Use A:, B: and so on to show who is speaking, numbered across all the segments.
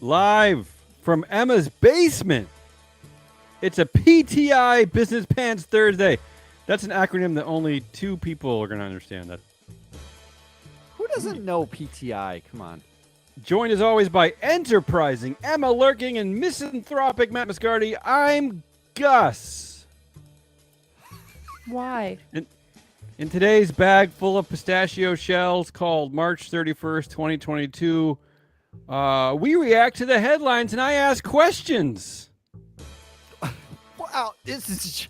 A: Live from Emma's basement. It's a PTI Business Pants Thursday. That's an acronym that only two people are going to understand. That.
B: Who doesn't know PTI? Come on.
A: Joined as always by enterprising Emma Lurking and misanthropic Matt Mascardi. I'm Gus.
C: Why?
A: In today's bag full of pistachio shells called March 31st, 2022, we react to the headlines and I ask questions.
B: Wow, this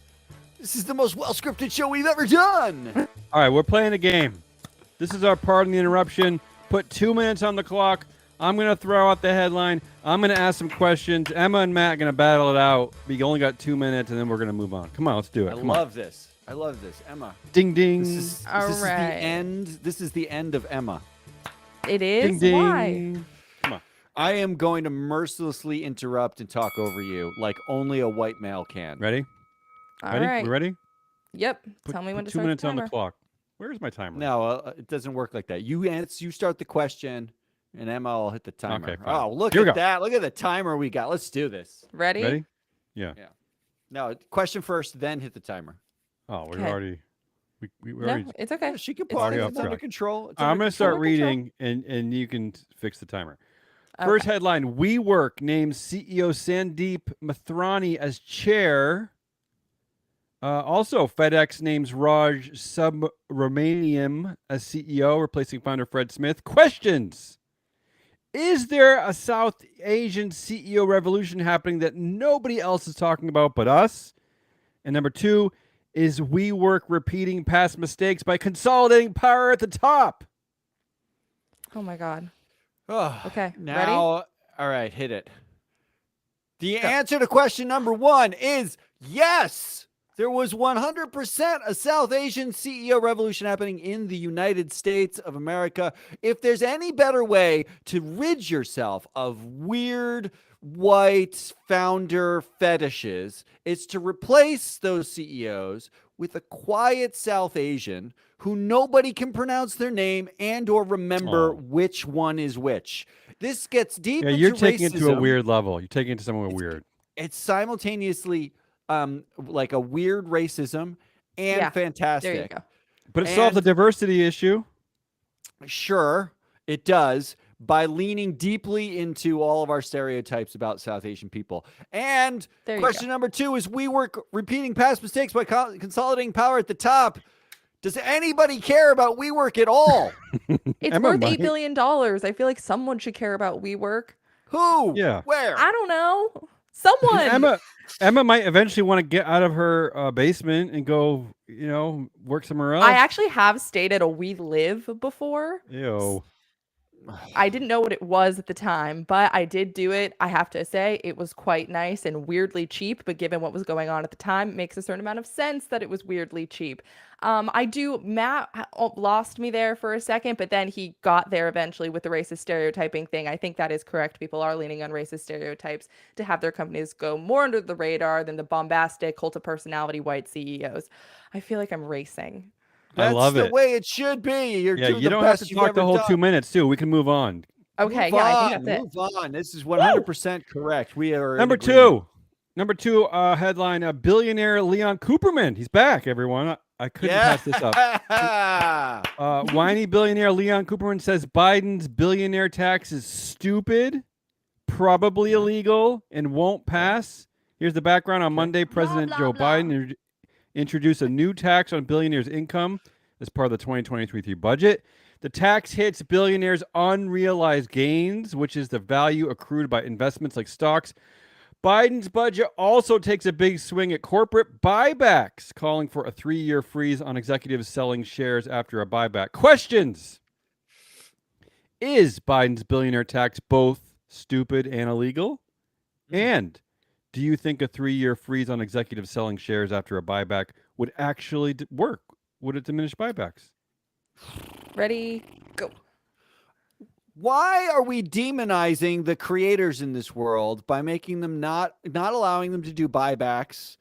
B: is the most well-scripted show we've ever done.
A: All right, we're playing a game. This is our part in the interruption. Put 2 minutes on the clock. I'm going to throw out the headline. I'm going to ask some questions. Emma and Matt are going to battle it out. We only got 2 minutes, and then we're going to move on. Come on, let's do it.
B: I love this. Emma.
A: Ding, ding.
B: This is the end. This is the end of Emma.
C: It is?
A: Ding, ding.
C: Why?
A: Come on.
B: I am going to mercilessly interrupt and talk over you like only a white male can.
A: Ready?
C: All
A: Ready?
C: right.
A: We ready?
C: Yep.
A: Put,
C: Tell me when
A: put
C: to
A: 2
C: start
A: minutes
C: the
A: on the
C: timer.
A: clock. Where's my timer?
B: No, it doesn't work like that. You start the question, and Emma will hit the timer.
A: Okay, fine.
B: Oh, look
A: Here we
B: at
A: go.
B: that. Look at the timer we got. Let's do this.
C: Ready?
A: Ready? Yeah.
B: No, question first, then hit the timer.
A: Oh, we're
C: Okay.
A: already... We
C: No,
A: already...
C: it's okay.
B: She can
C: It's
B: party.
A: already
B: It's
A: off
B: under
A: track.
B: control. It's
A: I'm
B: under
A: going to start
B: control.
A: reading, and you can fix the timer.
C: Okay.
A: First headline, WeWork names CEO Sandeep Mathrani as chair. Also, FedEx names Raj Subramaniam as CEO, replacing founder Fred Smith. Questions. Is there a South Asian CEO revolution happening that nobody else is talking about but us? And number two, is WeWork repeating past mistakes by consolidating power at the top?
C: Oh my God.
B: Oh,
C: Okay,
B: Now,
C: ready?
B: all right, hit it. The answer to question number one is yes. There was 100% a South Asian CEO revolution happening in the United States of America. If there's any better way to rid yourself of weird white founder fetishes, it's to replace those CEOs with a quiet South Asian who nobody can pronounce their name and or remember which one is which. This gets deep into
A: You're taking it to a
B: racism.
A: weird level. You're taking it to somewhere weird.
B: It's simultaneously like a weird racism and
C: Yeah,
B: fantastic.
C: There you go.
A: But it solves the
B: And-
A: diversity issue.
B: Sure, it does by leaning deeply into all of our stereotypes about South Asian people. And
C: There you
B: question number two is WeWork repeating past mistakes by consolidating power at the top. Does anybody care about WeWork at all?
C: It's
A: Emma
C: worth
A: might.
C: $8 billion. I feel like someone should care about WeWork.
B: Who?
A: Yeah.
B: Where?
C: I don't know. Someone.
A: Emma might eventually want to get out of her basement and go, work somewhere else.
C: I actually have stayed at a We Live before.
A: Ew.
C: I didn't know what it was at the time, but I did do it. I have to say it was quite nice and weirdly cheap, but given what was going on at the time, it makes a certain amount of sense that it was weirdly cheap. Matt lost me there for a second, but then he got there eventually with the racist stereotyping thing. I think that is correct. People are leaning on racist stereotypes to have their companies go more under the radar than the bombastic cult of personality white CEOs. I feel like I'm racing.
B: That's
A: I love
B: the
A: it.
B: way it should be. You're
A: Yeah,
B: doing
A: you
B: the
A: don't have
B: best
A: to
B: you've
A: talk the
B: ever
A: whole
B: done.
A: 2 minutes, too. We can move on.
C: Okay,
B: Move
C: yeah, I
B: on,
C: think that's it.
B: move on. This is 100% correct. We are in
A: Number
B: agreement.
A: two headline, billionaire Leon Cooperman. He's back, everyone. I couldn't pass this up. Whiny billionaire Leon Cooperman says Biden's billionaire tax is stupid, probably illegal, and won't pass. Here's the background. On Monday, President Joe Biden introduced a new tax on billionaires' income as part of the 2023 budget. The tax hits billionaires' unrealized gains, which is the value accrued by investments like stocks. Biden's budget also takes a big swing at corporate buybacks, calling for a 3-year freeze on executives selling shares after a buyback. Questions. Is Biden's billionaire tax both stupid and illegal? And do you think a 3-year freeze on executives selling shares after a buyback would actually work? Would it diminish buybacks?
C: Ready? Go.
B: Why are we demonizing the creators in this world by making them not allowing them to do buybacks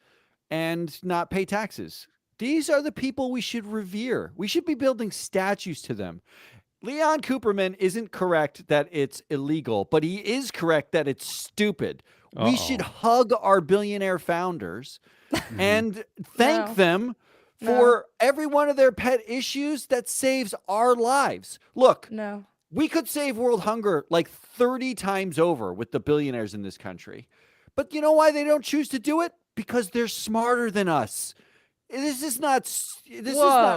B: and not pay taxes? These are the people we should revere. We should be building statues to them. Leon Cooperman isn't correct that it's illegal, but he is correct that it's stupid. We should hug our billionaire founders and thank them for every one of their pet issues that saves our lives. Look, we could save world hunger like 30 times over with the billionaires in this country. But you know why they don't choose to do it? Because they're smarter than us. This is not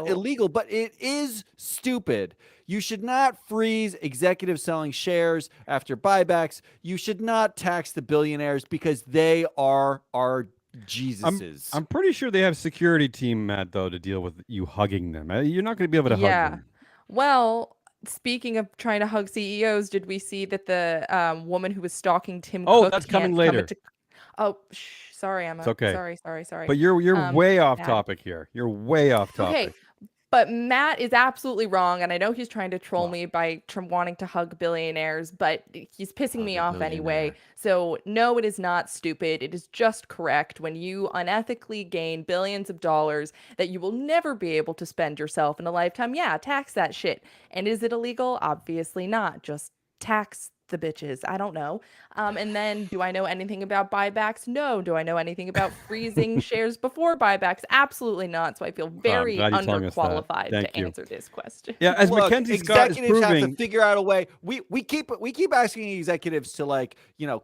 B: illegal, but it is stupid. You should not freeze executives selling shares after buybacks. You should not tax the billionaires because they are our Jesuses.
A: I'm pretty sure they have a security team, Matt, though, to deal with you hugging them. You're not going to be able to hug them.
C: Well, speaking of trying to hug CEOs, did we see that the woman who was stalking Tim
A: Cook?
C: Oh,
A: that's coming later.
C: Sorry, Emma.
A: It's okay.
C: Sorry.
A: But you're way off topic here. You're way off topic.
C: Okay. But Matt is absolutely wrong, and I know he's trying to troll me by wanting to hug billionaires, but he's pissing me off anyway. So no, it is not stupid. It is just correct. When you unethically gain billions of dollars that you will never be able to spend yourself in a lifetime, tax that shit. And is it illegal? Obviously not. Just tax the bitches. I don't know. And then do I know anything about buybacks? No. Do I know anything about freezing shares before buybacks? Absolutely not. So I feel very underqualified to answer this question.
A: Yeah, as Mackenzie Scott is proving,
B: have to figure out a way. We keep asking executives to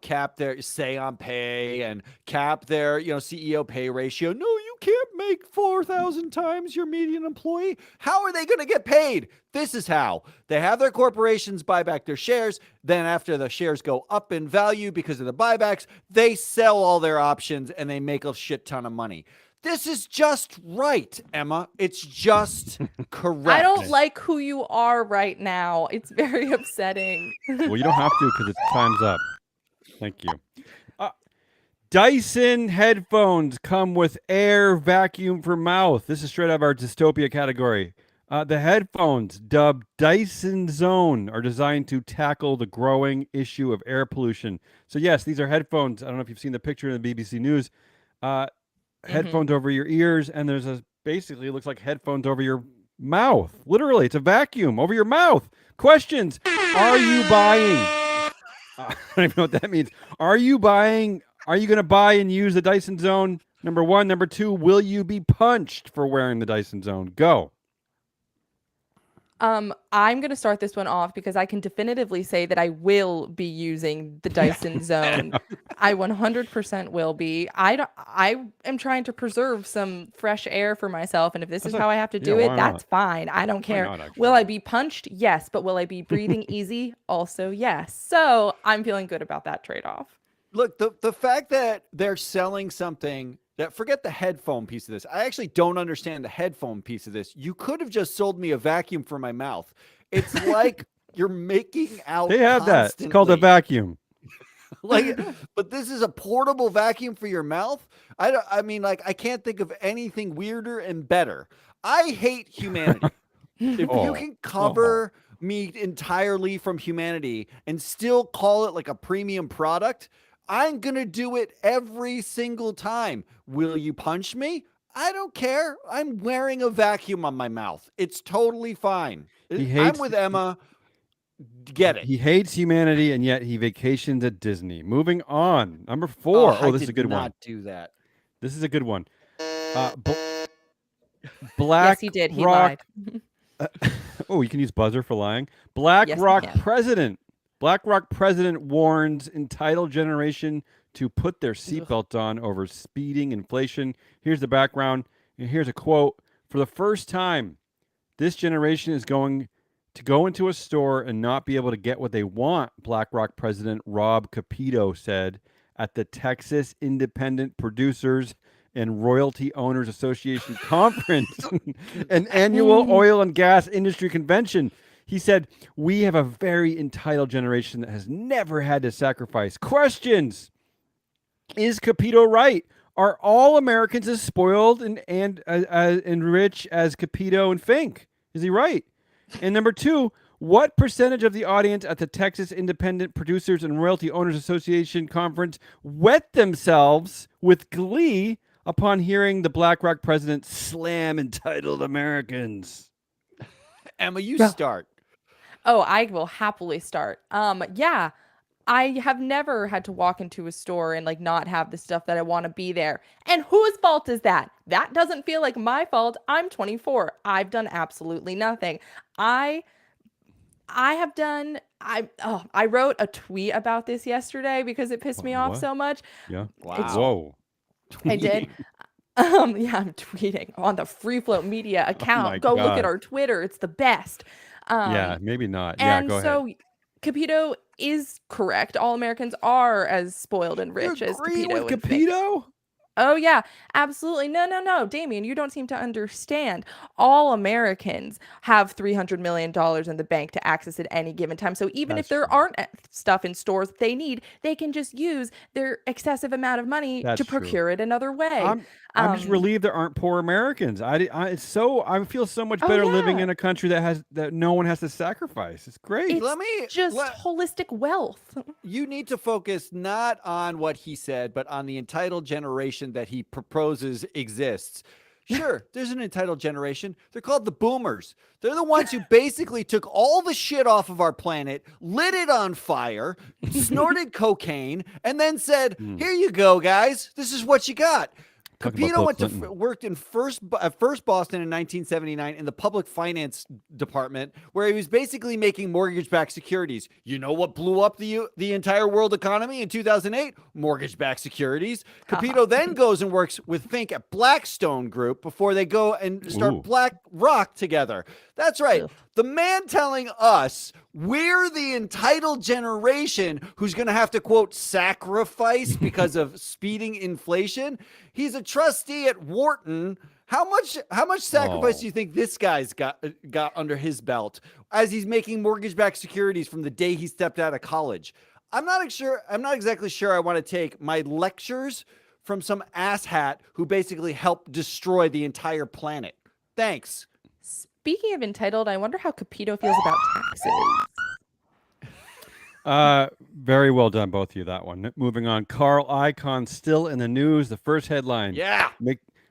B: cap their say on pay and cap their CEO pay ratio. No, you can't make 4,000 times your median employee. How are they going to get paid? This is how. They have their corporations buy back their shares. Then after the shares go up in value because of the buybacks, they sell all their options and they make a shit ton of money. This is just right, Emma. It's just correct.
C: I don't like who you are right now. It's very upsetting.
A: Well, you don't have to because it's time's up. Thank you. Dyson headphones come with air vacuum for mouth. This is straight out of our dystopia category. The headphones, dubbed Dyson Zone, are designed to tackle the growing issue of air pollution. So yes, these are headphones. I don't know if you've seen the picture in the BBC News. Headphones over your ears, and there's basically it looks like headphones over your mouth. Literally, it's a vacuum over your mouth. Questions: are you buying? I don't even know what that means. Are you buying? Are you going to buy and use the Dyson Zone? Number one. Number two, will you be punched for wearing the Dyson Zone? Go.
C: I'm going to start this one off because I can definitively say that I will be using the Dyson Zone. I 100% will be. I am trying to preserve some fresh air for myself, and if this is how I have to do it, that's fine. I don't care. Will I be punched? Yes. But will I be breathing easy? Also, yes. So I'm feeling good about that trade-off.
B: Look, the fact that they're selling something that, forget the headphone piece of this. I actually don't understand the headphone piece of this. You could have just sold me a vacuum for my mouth. It's like you're making out.
A: They have that. It's called a vacuum.
B: But this is a portable vacuum for your mouth. I can't think of anything weirder and better. I hate humanity. If you can cover me entirely from humanity and still call it like a premium product, I'm going to do it every single time. Will you punch me? I don't care. I'm wearing a vacuum on my mouth. It's totally fine. I'm with Emma. Get it.
A: He hates humanity, and yet he vacations at Disney. Moving on. Number 4. This is a good one.
B: Not do that.
A: This is a good one. Blackrock.
C: Yes, he did. He lied.
A: You can use buzzer for lying. Blackrock president. BlackRock president warns entitled generation to put their seatbelt on over speeding inflation. Here's the background. And here's a quote. For the first time, this generation is going to go into a store and not be able to get what they want, BlackRock president Rob Capito said at the Texas Independent Producers and Royalty Owners Association conference, an annual oil and gas industry convention. He said, we have a very entitled generation that has never had to sacrifice. Questions. Is Capito right? Are all Americans as spoiled and rich as Capito and Fink? Is he right? And number 2, what percentage of the audience at the Texas Independent Producers and Royalty Owners Association conference wet themselves with glee upon hearing the BlackRock president slam entitled Americans?
B: Emma, you start.
C: Oh, I will happily start. Yeah, I have never had to walk into a store and like not have the stuff that I want to be there. And whose fault is that? That doesn't feel like my fault. I'm 24. I've done absolutely nothing. I I have done I wrote a tweet about this yesterday because it pissed me off
A: What?
C: so much.
A: Yeah.
C: It's
B: Wow.
A: Whoa.
C: I did.
B: Tweeting.
C: Yeah, I'm tweeting on the Free Float Media
A: Oh my
C: account. Go look at
A: God.
C: our Twitter. It's the best.
A: Yeah,
C: Um,
A: maybe not. Yeah,
C: and
A: go ahead.
C: so Capito is correct. All Americans are as spoiled and
A: You're
C: rich as
A: agreeing
C: Capito
A: with
C: would think.
A: Capito?
C: Oh, yeah, absolutely. No, no, no. Damien, you don't seem to understand. All Americans have $300 million in the bank to access at any given time. So even if
A: That's
C: there
A: true.
C: aren't stuff in stores they need, they can just use their excessive amount of money
A: That's
C: to
A: true.
C: procure it another way.
A: I'm just relieved there aren't poor Americans. I feel so much
C: Oh,
A: better living
C: yeah.
A: in a country that no one has to sacrifice. It's great.
C: It's just holistic wealth.
B: You need to focus not on what he said, but on the entitled generation that he proposes exists. Sure, there's an entitled generation. They're called the boomers. They're the ones who basically took all the shit off of our planet, lit it on fire, snorted cocaine, and then said, "Here you go, guys. This is what you got."
A: Talk about
B: Capito
A: Bill
B: went to
A: Clinton.
B: worked in first Boston in 1979 in the public finance department, where he was basically making mortgage-backed securities. You know what blew up the entire world economy in 2008? Mortgage-backed securities. Capito then goes and works with Fink at Blackstone Group before they go and start
A: Ooh.
B: Blackrock together. That's right.
C: Ugh.
B: The man telling us we're the entitled generation who's going to have to, quote, sacrifice because of speeding inflation. He's a trustee at Wharton. How much sacrifice do you think this guy's got under his belt as he's making mortgage-backed securities from the day he stepped out of college? I'm not exactly sure I want to take my lectures from some asshat who basically helped destroy the entire planet. Thanks.
C: Speaking of entitled, I wonder how Capito feels about taxes.
A: Very well done, both of you. That one. Moving on. Carl Icahn still in the news. The first headline.
B: Yeah.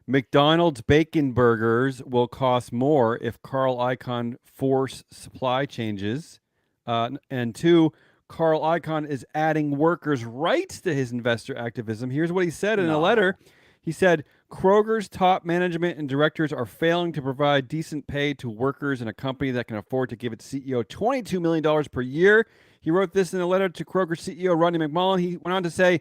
A: McDonald's bacon burgers will cost more if Carl Icahn force supply changes. And two, Carl Icahn is adding workers' rights to his investor activism. Here's what he said in a letter. He said, Kroger's top management and directors are failing to provide decent pay to workers in a company that can afford to give its CEO $22 million per year. He wrote this in a letter to Kroger CEO Rodney McMullen. He went on to say,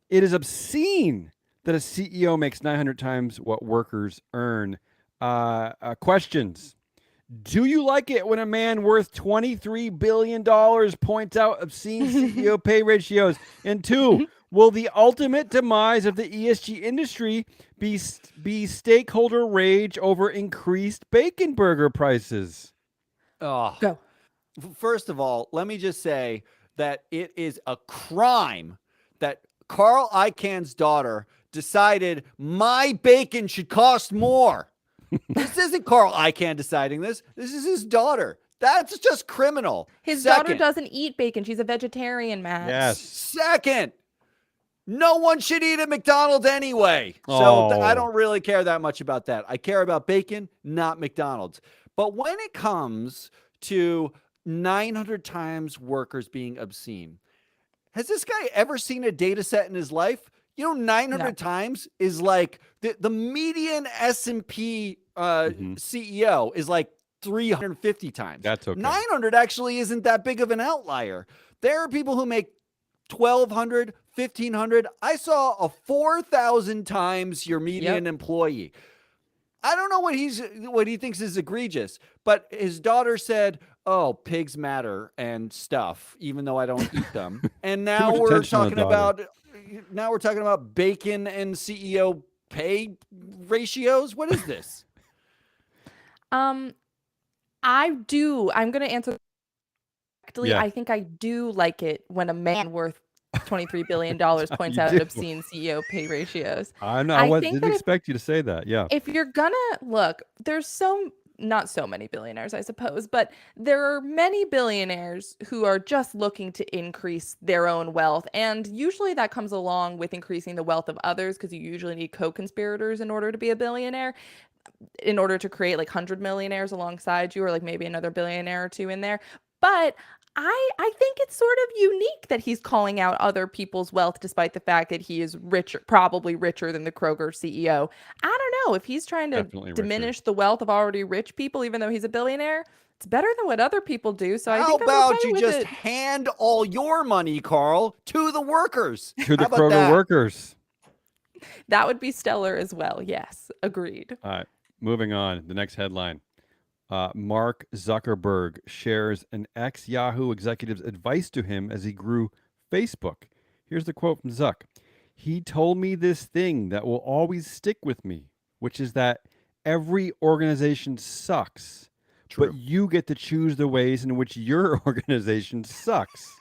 A: it is obscene that a CEO makes 900 times what workers earn. Questions. Do you like it when a man worth $23 billion points out obscene CEO pay ratios? And two, will the ultimate demise of the ESG industry be stakeholder rage over increased bacon burger prices?
B: Oh.
C: Go.
B: First of all, let me just say that it is a crime that Carl Icahn's daughter decided my bacon should cost more. This isn't Carl Icahn deciding this. This is his daughter. That's just criminal.
C: His
B: Second,
C: daughter doesn't eat bacon. She's a vegetarian, Matt.
A: Yes.
B: Second, no one should eat at McDonald's anyway. So I don't really care that much about that. I care about bacon, not McDonald's. But when it comes to 900 times workers being obscene, has this guy ever seen a data set in his life? 900 times is like the median S&P CEO is like 350 times.
A: That's okay.
B: 900 actually isn't that big of an outlier. There are people who make 1,200, 1,500. I saw a 4,000 times your median employee. I don't know what he thinks is egregious, but his daughter said, "Oh, pigs matter and stuff," even though I don't eat them. And now we're talking about bacon and CEO pay ratios. What is this?
C: I'm going to answer correctly.
A: Yeah.
C: I think I do like it when a man worth $23 billion points out obscene CEO pay ratios.
A: I didn't expect you to say that. Yeah.
C: If you're gonna look, there's not so many billionaires, I suppose, but there are many billionaires who are just looking to increase their own wealth. And usually that comes along with increasing the wealth of others, because you usually need co-conspirators in order to be a billionaire, in order to create like 100 millionaires alongside you, or like maybe another billionaire or two in there. But I think it's sort of unique that he's calling out other people's wealth despite the fact that he is richer, probably richer than the Kroger CEO. I don't know if he's trying to
A: Definitely
C: diminish the wealth of already rich people, even though he's a billionaire. It's better than what other people do. So I
B: How
C: think I'm
B: about
C: okay
B: you
C: with
B: just
C: it.
B: hand all your money, Carl, to the workers?
A: To the
B: How about
A: Kroger
B: that?
A: workers.
C: That would be stellar as well. Yes, agreed.
A: All right, moving on. The next headline. Mark Zuckerberg shares an ex-Yahoo executive's advice to him as he grew Facebook. Here's the quote from Zuck. He told me this thing that will always stick with me, which is that every organization sucks,
B: True.
A: but you get to choose the ways in which your organization sucks,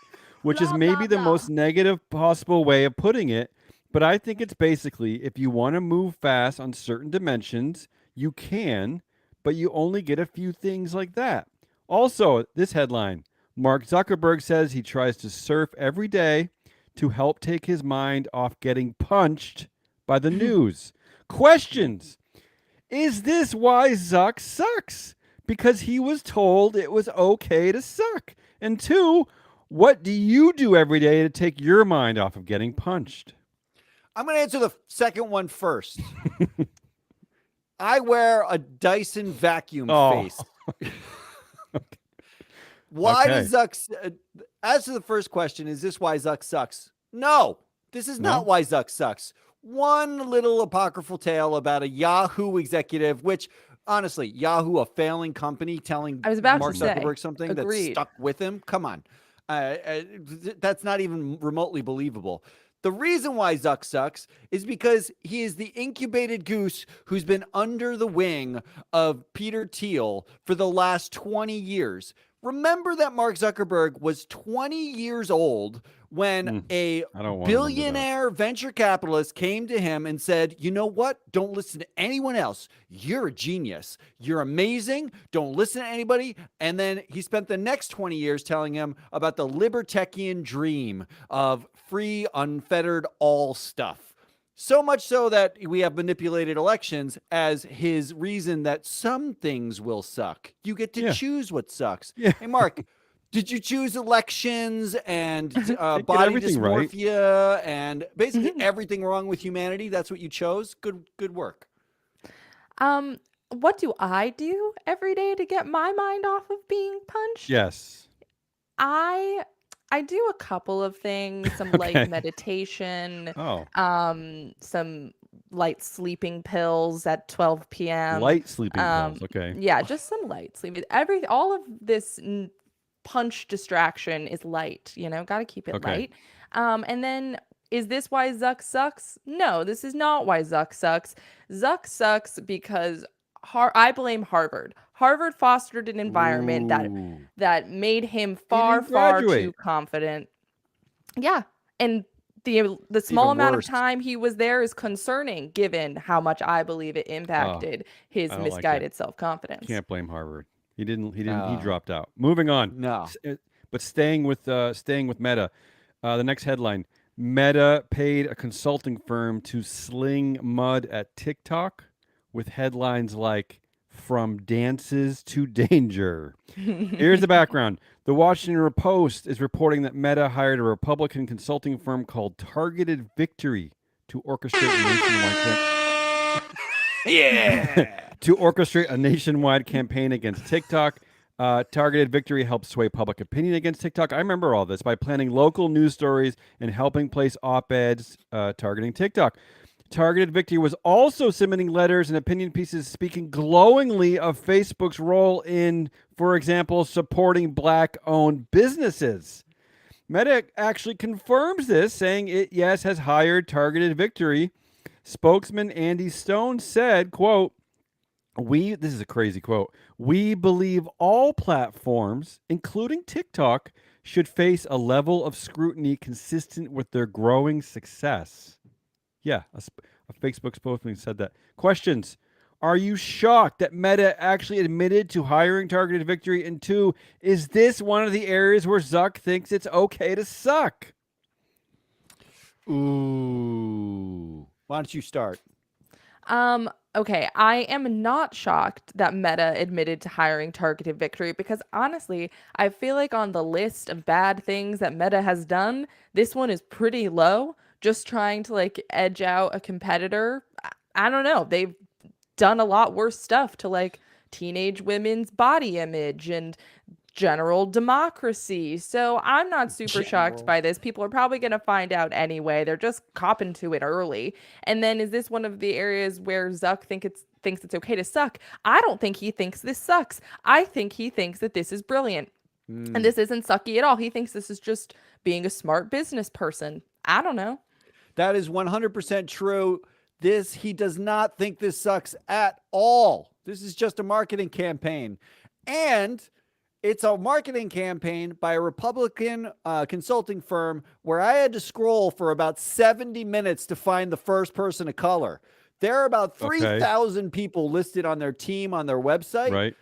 A: which is
C: Blah,
A: maybe
C: blah,
A: the
C: blah.
A: most negative possible way of putting it. But I think it's basically if you want to move fast on certain dimensions, you can, but you only get a few things like that. Also, this headline, Mark Zuckerberg says he tries to surf every day to help take his mind off getting punched by the news. Questions. Is this why Zuck sucks? Because he was told it was okay to suck. And two, what do you do every day to take your mind off of getting punched?
B: I'm going to answer the second one first. I wear a Dyson vacuum face. Why does Zuck? As to the first question, is this why Zuck sucks? No, this is not why Zuck sucks. One little apocryphal tale about a Yahoo executive, which honestly, Yahoo, a failing company, telling
C: I was about
B: Mark
C: to say,
B: Zuckerberg something that
C: agreed.
B: stuck with him. Come on. That's not even remotely believable. The reason why Zuck sucks is because he is the incubated goose who's been under the wing of Peter Thiel for the last 20 years. Remember that Mark Zuckerberg was 20 years old when a billionaire venture capitalist came to him and said, you know what? Don't listen to anyone else. You're a genius. You're amazing. Don't listen to anybody. And then he spent the next 20 years telling him about the libertarian dream of free, unfettered, all stuff. So much so that we have manipulated elections as his reason that some things will suck. You get to choose what sucks. Hey, Mark, did you choose elections and body dysmorphia and basically everything wrong with humanity? That's what you chose? Good work.
C: What do I do every day to get my mind off of being punched?
A: Yes.
C: I do a couple of things, some light meditation, some light sleeping pills at 12 p.m.
A: Light sleeping pills, okay.
C: Yeah, just some light sleeping. All of this punch distraction is light, got to keep it light. And then is this why Zuck sucks? No, this is not why Zuck sucks. Zuck sucks because I blame Harvard. Harvard fostered an environment that made him far too confident. Yeah, and the small amount of time he was there is concerning, given how much I believe it impacted his misguided self-confidence.
A: Can't blame Harvard. He didn't. He dropped out. Moving on.
B: No,
A: but staying with Meta. The next headline: Meta paid a consulting firm to sling mud at TikTok with headlines like "From dances to danger." Here's the background. The Washington Post is reporting that Meta hired a Republican consulting firm called Targeted Victory to orchestrate a nationwide campaign against TikTok. Targeted Victory helps sway public opinion against TikTok. I remember all this by planning local news stories and helping place op-eds targeting TikTok. Targeted Victory was also submitting letters and opinion pieces speaking glowingly of Facebook's role in, for example, supporting Black-owned businesses. Meta actually confirms this, saying it, has hired Targeted Victory. Spokesman Andy Stone said, quote, this is a crazy quote, "We believe all platforms, including TikTok, should face a level of scrutiny consistent with their growing success." Yeah, a Facebook spokesman said that. Questions. Are you shocked that Meta actually admitted to hiring Targeted Victory? And two, is this one of the areas where Zuck thinks it's okay to suck?
B: Ooh. Why don't you start?
C: Okay, I am not shocked that Meta admitted to hiring targeted victory because honestly, I feel like on the list of bad things that Meta has done, this one is pretty low. Just trying to like edge out a competitor. I don't know. They've done a lot worse stuff to like teenage women's body image and general democracy. So I'm not super shocked by this. People are probably going to find out anyway. They're just copping to it early. And then is this one of the areas where Zuck thinks it's okay to suck? I don't think he thinks this sucks. I think he thinks that this is brilliant. And this isn't sucky at all. He thinks this is just being a smart business person. I don't know.
B: That is 100% true. He does not think this sucks at all. This is just a marketing campaign. And it's a marketing campaign by a Republican consulting firm where I had to scroll for about 70 minutes to find the first person of color. There are about 3,000 people listed on their team on their website.
A: Right.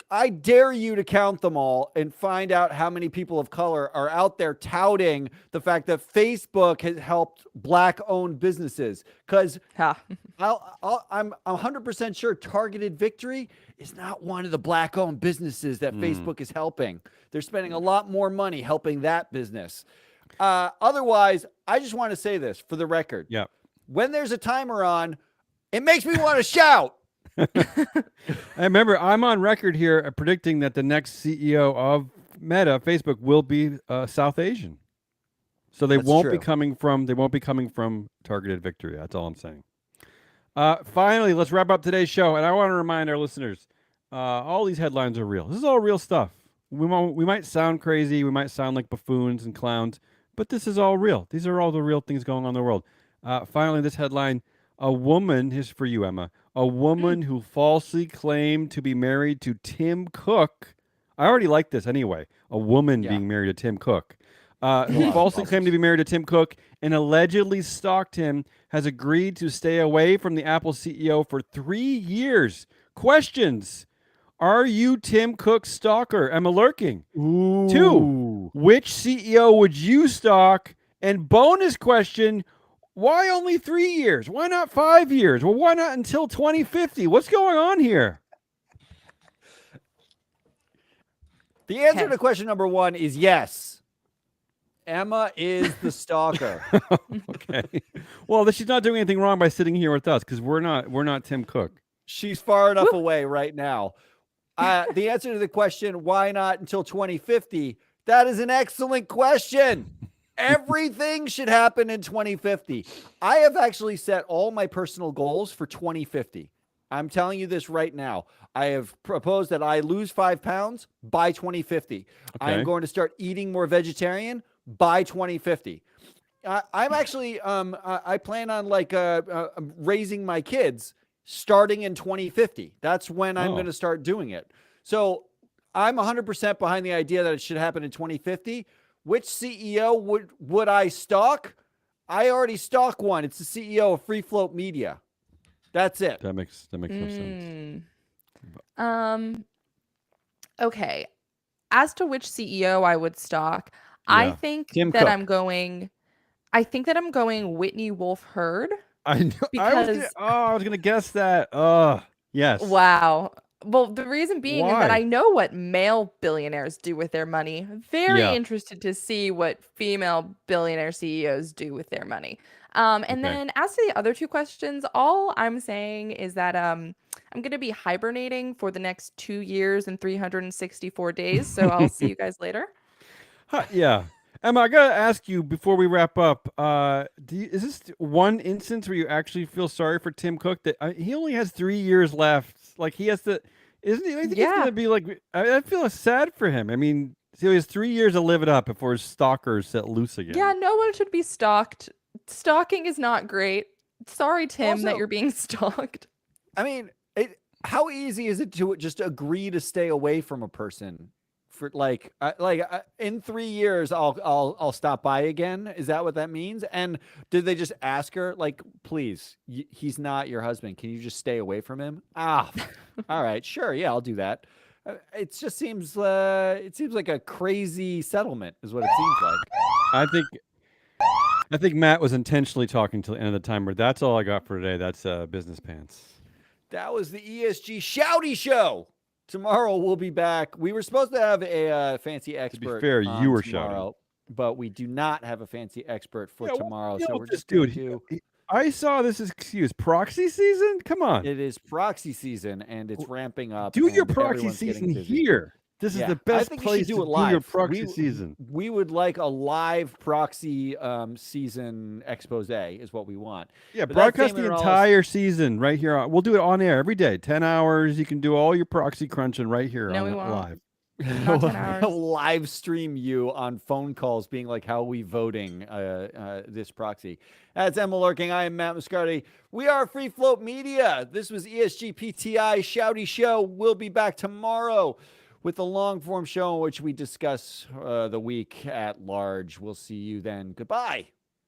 B: I dare you to count them all and find out how many people of color are out there touting the fact that Facebook has helped Black-owned businesses. Because I'm 100% sure Targeted Victory is not one of the Black-owned businesses that Facebook is helping. They're spending a lot more money helping that business. Otherwise, I just want to say this for the record.
A: Yeah.
B: When there's a timer on, it makes me want to shout.
A: I remember I'm on record here predicting that the next CEO of Meta, Facebook, will be South Asian. So they won't be coming from Targeted Victory. That's all I'm saying. Finally, let's wrap up today's show. And I want to remind our listeners, all these headlines are real. This is all real stuff. We might sound crazy. We might sound like buffoons and clowns, but this is all real. These are all the real things going on in the world. Finally, this headline, a woman, here's for you, Emma, a woman who falsely claimed to be married to Tim Cook. I already like this anyway. A woman being married to Tim Cook. Who falsely claimed to be married to Tim Cook and allegedly stalked him, has agreed to stay away from the Apple CEO for 3 years. Questions. Are you Tim Cook's stalker? Emma Lurking.
B: Ooh.
A: 2, which CEO would you stalk? And bonus question, why only 3 years? Why not 5 years? Well, why not until 2050? What's going on here?
B: The answer to question number 1 is yes. Emma is the stalker.
A: Okay. Well, she's not doing anything wrong by sitting here with us because we're not Tim Cook.
B: She's far enough away right now. The answer to the question, why not until 2050? That is an excellent question. Everything should happen in 2050. I have actually set all my personal goals for 2050. I'm telling you this right now. I have proposed that I lose 5 pounds by 2050. I am going to start eating more vegetarian by 2050. I'm actually, I plan on like raising my kids starting in 2050. That's when I'm going to start doing it. So I'm 100% behind the idea that it should happen in 2050. Which CEO would I stalk? I already stalk one. It's the CEO of Free Float Media. That's it.
A: That makes no sense.
C: Okay. As to which CEO I would stalk, I think that I'm going Whitney Wolf Herd.
A: I know. I was gonna guess that. Yes.
C: Wow. Well, the reason being is that I know what male billionaires do with their money. Very interested to see what female billionaire CEOs do with their money. And then as to the other 2 questions, all I'm saying is that I'm going to be hibernating for the next 2 years and 364 days. So I'll see you guys later.
A: Yeah. Emma, I got to ask you before we wrap up, is this one instance where you actually feel sorry for Tim Cook that he only has 3 years left? Like he has to, isn't he? I think he's going to be like, I feel sad for him. I mean, so he has 3 years to live it up before his stalkers set loose again.
C: Yeah, no one should be stalked. Stalking is not great. Sorry, Tim, that you're being stalked.
B: I mean, how easy is it to just agree to stay away from a person for in 3 years? I'll stop by again. Is that what that means? And did they just ask her like, please, he's not your husband. Can you just stay away from him? All right, sure, yeah, I'll do that. It just seems like a crazy settlement is what it seems like.
A: I think Matt was intentionally talking till the end of the timer. That's all I got for today. That's business pants.
B: That was the ESG Shouty Show. Tomorrow we'll be back. We were supposed to have a fancy expert.
A: To be fair, you were
B: tomorrow, but we do not have a fancy expert for tomorrow.
A: So
B: we're just going to.
A: I saw this as excuse proxy season. Come on,
B: it is proxy season and it's ramping up.
A: Do your proxy season here. This is the best place to do your proxy season.
B: We would like a live proxy season expose is what we want.
A: Yeah, broadcast the entire season right here. We'll do it on air every day, 10 hours. You can do all your proxy crunching right here live.
C: Not 10 hours.
B: Live stream you on phone calls being like, how are we voting this proxy? That's Emma Lurking. I am Matt Moscardi. We are Free Float Media. This was ESG PTI Shouty Show. We'll be back tomorrow with a long form show in which we discuss the week at large. We'll see you then. Goodbye.